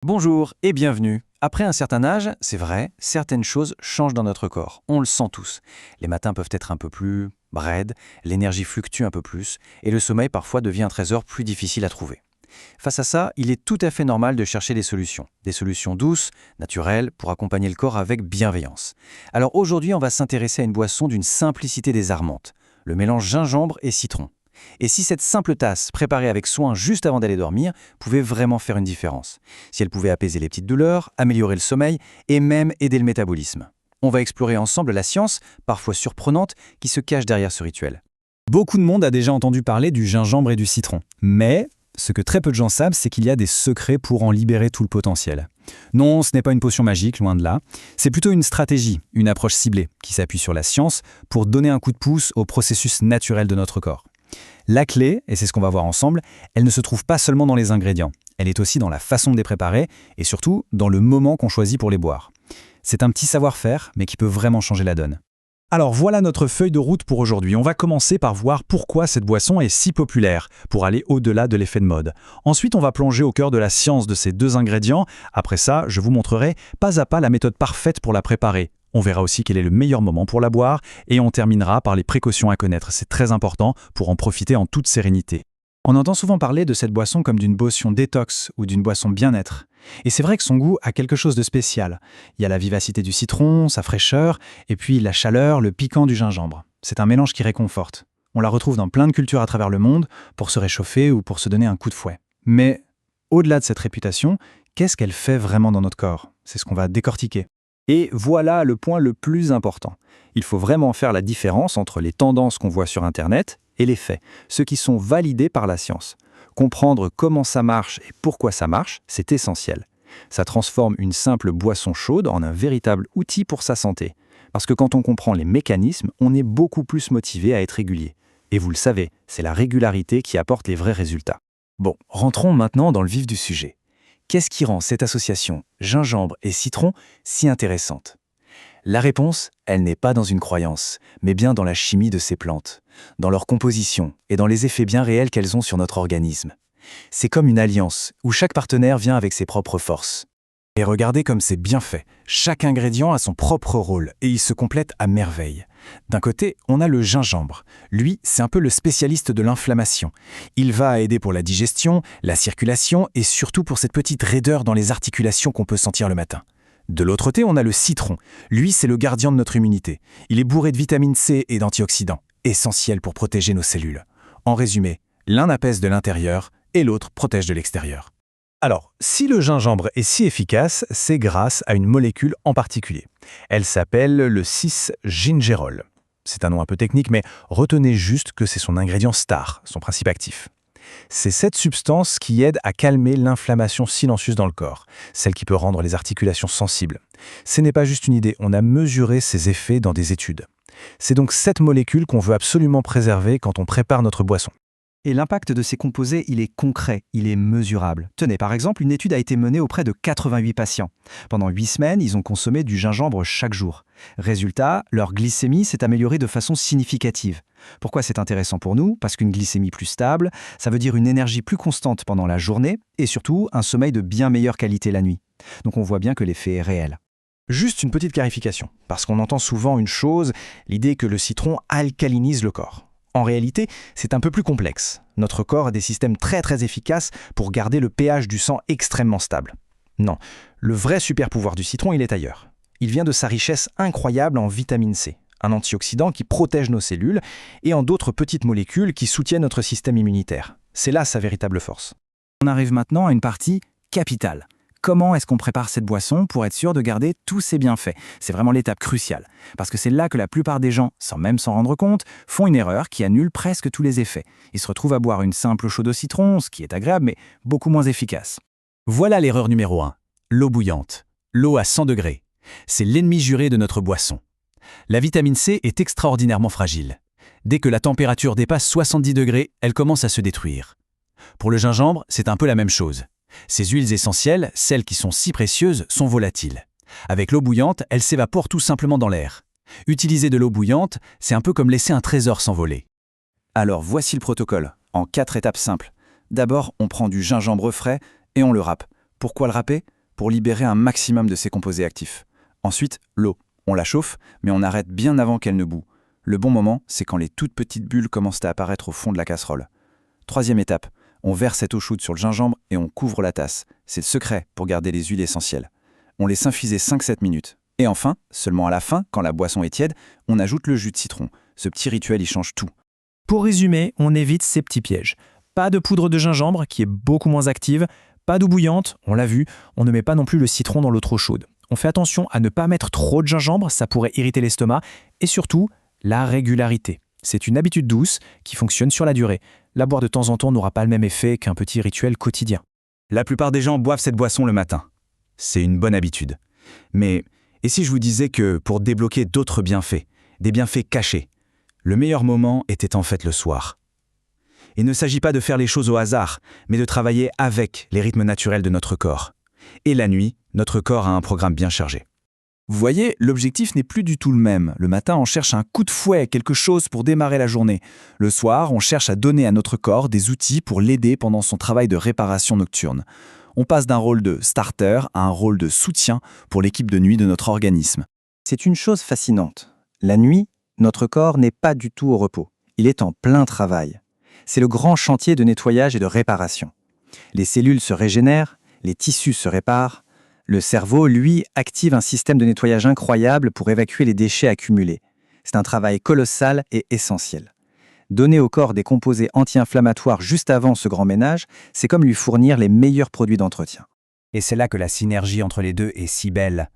Bonjour et bienvenue. Après un certain âge, c'est vrai, certaines choses changent dans notre corps. On le sent tous. Les matins peuvent être un peu plus raides, l'énergie fluctue un peu plus, et le sommeil parfois devient un trésor plus difficile à trouver. Face à ça, il est tout à fait normal de chercher des solutions. Des solutions douces, naturelles, pour accompagner le corps avec bienveillance. Alors aujourd'hui, on va s'intéresser à une boisson d'une simplicité désarmante. Le mélange gingembre et citron. Et si cette simple tasse, préparée avec soin juste avant d'aller dormir, pouvait vraiment faire une différence. Si elle pouvait apaiser les petites douleurs, améliorer le sommeil et même aider le métabolisme. On va explorer ensemble la science, parfois surprenante, qui se cache derrière ce rituel. Beaucoup de monde a déjà entendu parler du gingembre et du citron. Mais ce que très peu de gens savent, c'est qu'il y a des secrets pour en libérer tout le potentiel. Non, ce n'est pas une potion magique, loin de là. C'est plutôt une stratégie, une approche ciblée, qui s'appuie sur la science pour donner un coup de pouce au processus naturel de notre corps. La clé, et c'est ce qu'on va voir ensemble, elle ne se trouve pas seulement dans les ingrédients. Elle est aussi dans la façon de les préparer et surtout dans le moment qu'on choisit pour les boire. C'est un petit savoir-faire, mais qui peut vraiment changer la donne. Alors voilà notre feuille de route pour aujourd'hui. On va commencer par voir pourquoi cette boisson est si populaire, pour aller au-delà de l'effet de mode. Ensuite, on va plonger au cœur de la science de ces deux ingrédients. Après ça, je vous montrerai pas à pas la méthode parfaite pour la préparer. On verra aussi quel est le meilleur moment pour la boire et on terminera par les précautions à connaître. C'est très important pour en profiter en toute sérénité. On entend souvent parler de cette boisson comme d'une boisson détox ou d'une boisson bien-être. Et c'est vrai que son goût a quelque chose de spécial. Il y a la vivacité du citron, sa fraîcheur, et puis la chaleur, le piquant du gingembre. C'est un mélange qui réconforte. On la retrouve dans plein de cultures à travers le monde, pour se réchauffer ou pour se donner un coup de fouet. Mais au-delà de cette réputation, qu'est-ce qu'elle fait vraiment dans notre corps? C'est ce qu'on va décortiquer. Et voilà le point le plus important. Il faut vraiment faire la différence entre les tendances qu'on voit sur Internet et les faits, ceux qui sont validés par la science. Comprendre comment ça marche et pourquoi ça marche, c'est essentiel. Ça transforme une simple boisson chaude en un véritable outil pour sa santé. Parce que quand on comprend les mécanismes, on est beaucoup plus motivé à être régulier. Et vous le savez, c'est la régularité qui apporte les vrais résultats. Bon, rentrons maintenant dans le vif du sujet. Qu'est-ce qui rend cette association gingembre et citron si intéressante? La réponse, elle n'est pas dans une croyance, mais bien dans la chimie de ces plantes, dans leur composition et dans les effets bien réels qu'elles ont sur notre organisme. C'est comme une alliance où chaque partenaire vient avec ses propres forces. Et regardez comme c'est bien fait. Chaque ingrédient a son propre rôle et il se complète à merveille. D'un côté, on a le gingembre. Lui, c'est un peu le spécialiste de l'inflammation. Il va aider pour la digestion, la circulation et surtout pour cette petite raideur dans les articulations qu'on peut sentir le matin. De l'autre côté, on a le citron. Lui, c'est le gardien de notre immunité. Il est bourré de vitamine C et d'antioxydants, essentiels pour protéger nos cellules. En résumé, l'un apaise de l'intérieur et l'autre protège de l'extérieur. Alors, si le gingembre est si efficace, c'est grâce à une molécule en particulier. Elle s'appelle le 6-gingerol. C'est un nom un peu technique, mais retenez juste que c'est son ingrédient star, son principe actif. C'est cette substance qui aide à calmer l'inflammation silencieuse dans le corps, celle qui peut rendre les articulations sensibles. Ce n'est pas juste une idée, on a mesuré ses effets dans des études. C'est donc cette molécule qu'on veut absolument préserver quand on prépare notre boisson. Et l'impact de ces composés, il est concret, il est mesurable. Tenez, par exemple, une étude a été menée auprès de 88 patients. Pendant 8 semaines, ils ont consommé du gingembre chaque jour. Résultat, leur glycémie s'est améliorée de façon significative. Pourquoi c'est intéressant pour nous? Parce qu'une glycémie plus stable, ça veut dire une énergie plus constante pendant la journée et surtout un sommeil de bien meilleure qualité la nuit. Donc on voit bien que l'effet est réel. Juste une petite clarification, parce qu'on entend souvent une chose, l'idée que le citron alcalinise le corps. En réalité, c'est un peu plus complexe. Notre corps a des systèmes très efficaces pour garder le pH du sang extrêmement stable. Non, le vrai super pouvoir du citron, il est ailleurs. Il vient de sa richesse incroyable en vitamine C, un antioxydant qui protège nos cellules, et en d'autres petites molécules qui soutiennent notre système immunitaire. C'est là sa véritable force. On arrive maintenant à une partie capitale. Comment est-ce qu'on prépare cette boisson pour être sûr de garder tous ses bienfaits? C'est vraiment l'étape cruciale. Parce que c'est là que la plupart des gens, sans même s'en rendre compte, font une erreur qui annule presque tous les effets. Ils se retrouvent à boire une simple chaude au citron, ce qui est agréable, mais beaucoup moins efficace. Voilà l'erreur numéro 1. L'eau bouillante. L'eau à 100 degrés. C'est l'ennemi juré de notre boisson. La vitamine C est extraordinairement fragile. Dès que la température dépasse 70 degrés, elle commence à se détruire. Pour le gingembre, c'est un peu la même chose. Ces huiles essentielles, celles qui sont si précieuses, sont volatiles. Avec l'eau bouillante, elles s'évaporent tout simplement dans l'air. Utiliser de l'eau bouillante, c'est un peu comme laisser un trésor s'envoler. Alors voici le protocole, en 4 étapes simples. D'abord, on prend du gingembre frais et on le râpe. Pourquoi le râper? Pour libérer un maximum de ses composés actifs. Ensuite, l'eau. On la chauffe, mais on arrête bien avant qu'elle ne bout. Le bon moment, c'est quand les toutes petites bulles commencent à apparaître au fond de la casserole. Troisième étape, on verse cette eau chaude sur le gingembre et on couvre la tasse. C'est le secret pour garder les huiles essentielles. On laisse infuser 5-7 minutes. Et enfin, seulement à la fin, quand la boisson est tiède, on ajoute le jus de citron. Ce petit rituel y change tout. Pour résumer, on évite ces petits pièges. Pas de poudre de gingembre, qui est beaucoup moins active, pas d'eau bouillante, on l'a vu, on ne met pas non plus le citron dans l'eau trop chaude. On fait attention à ne pas mettre trop de gingembre, ça pourrait irriter l'estomac, et surtout, la régularité. C'est une habitude douce qui fonctionne sur la durée. La boire de temps en temps n'aura pas le même effet qu'un petit rituel quotidien. La plupart des gens boivent cette boisson le matin. C'est une bonne habitude. Mais et si je vous disais que pour débloquer d'autres bienfaits, des bienfaits cachés, le meilleur moment était en fait le soir? Il ne s'agit pas de faire les choses au hasard, mais de travailler avec les rythmes naturels de notre corps. Et la nuit, notre corps a un programme bien chargé. Vous voyez, l'objectif n'est plus du tout le même. Le matin, on cherche un coup de fouet, quelque chose pour démarrer la journée. Le soir, on cherche à donner à notre corps des outils pour l'aider pendant son travail de réparation nocturne. On passe d'un rôle de starter à un rôle de soutien pour l'équipe de nuit de notre organisme. C'est une chose fascinante. La nuit, notre corps n'est pas du tout au repos. Il est en plein travail. C'est le grand chantier de nettoyage et de réparation. Les cellules se régénèrent, les tissus se réparent. Le cerveau, lui, active un système de nettoyage incroyable pour évacuer les déchets accumulés. C'est un travail colossal et essentiel. Donner au corps des composés anti-inflammatoires juste avant ce grand ménage, c'est comme lui fournir les meilleurs produits d'entretien. Et c'est là que la synergie entre les deux est si belle.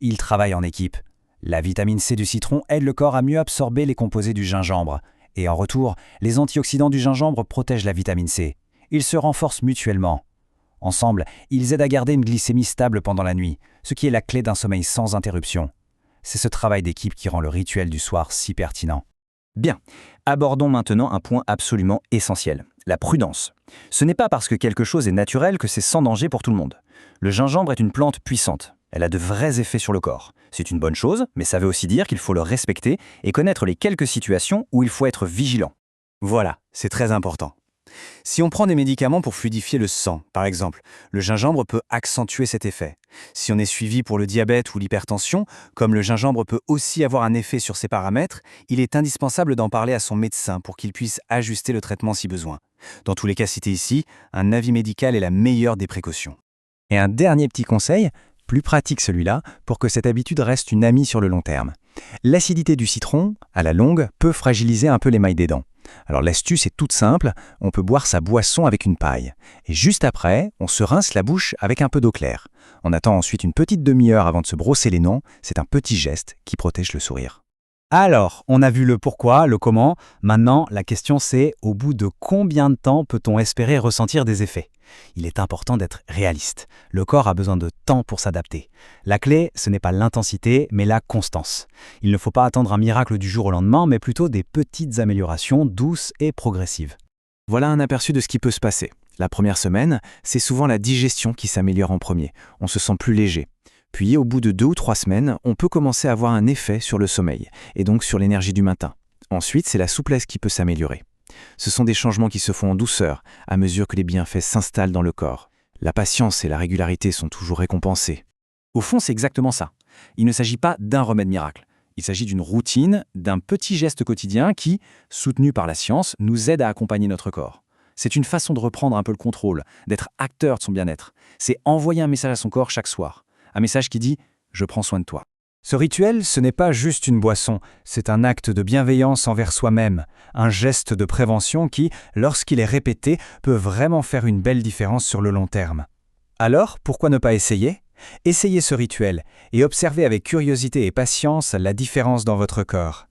Ils travaillent en équipe. La vitamine C du citron aide le corps à mieux absorber les composés du gingembre. Et en retour, les antioxydants du gingembre protègent la vitamine C. Ils se renforcent mutuellement. Ensemble, ils aident à garder une glycémie stable pendant la nuit, ce qui est la clé d'un sommeil sans interruption. C'est ce travail d'équipe qui rend le rituel du soir si pertinent. Bien, abordons maintenant un point absolument essentiel, la prudence. Ce n'est pas parce que quelque chose est naturel que c'est sans danger pour tout le monde. Le gingembre est une plante puissante. Elle a de vrais effets sur le corps. C'est une bonne chose, mais ça veut aussi dire qu'il faut le respecter et connaître les quelques situations où il faut être vigilant. Voilà, c'est très important. Si on prend des médicaments pour fluidifier le sang, par exemple, le gingembre peut accentuer cet effet. Si on est suivi pour le diabète ou l'hypertension, comme le gingembre peut aussi avoir un effet sur ces paramètres, il est indispensable d'en parler à son médecin pour qu'il puisse ajuster le traitement si besoin. Dans tous les cas cités ici, un avis médical est la meilleure des précautions. Et un dernier petit conseil, plus pratique celui-là, pour que cette habitude reste une amie sur le long terme. L'acidité du citron, à la longue, peut fragiliser un peu l'émail des dents. Alors l'astuce est toute simple, on peut boire sa boisson avec une paille. Et juste après, on se rince la bouche avec un peu d'eau claire. On attend ensuite une petite demi-heure avant de se brosser les dents, c'est un petit geste qui protège le sourire. Alors, on a vu le pourquoi, le comment. Maintenant, la question c'est, au bout de combien de temps peut-on espérer ressentir des effets ? Il est important d'être réaliste. Le corps a besoin de temps pour s'adapter. La clé, ce n'est pas l'intensité, mais la constance. Il ne faut pas attendre un miracle du jour au lendemain, mais plutôt des petites améliorations douces et progressives. Voilà un aperçu de ce qui peut se passer. La première semaine, c'est souvent la digestion qui s'améliore en premier. On se sent plus léger. Puis, au bout de 2 ou 3 semaines, on peut commencer à avoir un effet sur le sommeil, et donc sur l'énergie du matin. Ensuite, c'est la souplesse qui peut s'améliorer. Ce sont des changements qui se font en douceur, à mesure que les bienfaits s'installent dans le corps. La patience et la régularité sont toujours récompensées. Au fond, c'est exactement ça. Il ne s'agit pas d'un remède miracle. Il s'agit d'une routine, d'un petit geste quotidien qui, soutenu par la science, nous aide à accompagner notre corps. C'est une façon de reprendre un peu le contrôle, d'être acteur de son bien-être. C'est envoyer un message à son corps chaque soir. Un message qui dit « Je prends soin de toi ». Ce rituel, ce n'est pas juste une boisson, c'est un acte de bienveillance envers soi-même, un geste de prévention qui, lorsqu'il est répété, peut vraiment faire une belle différence sur le long terme. Alors, pourquoi ne pas essayer ? Essayez ce rituel et observez avec curiosité et patience la différence dans votre corps.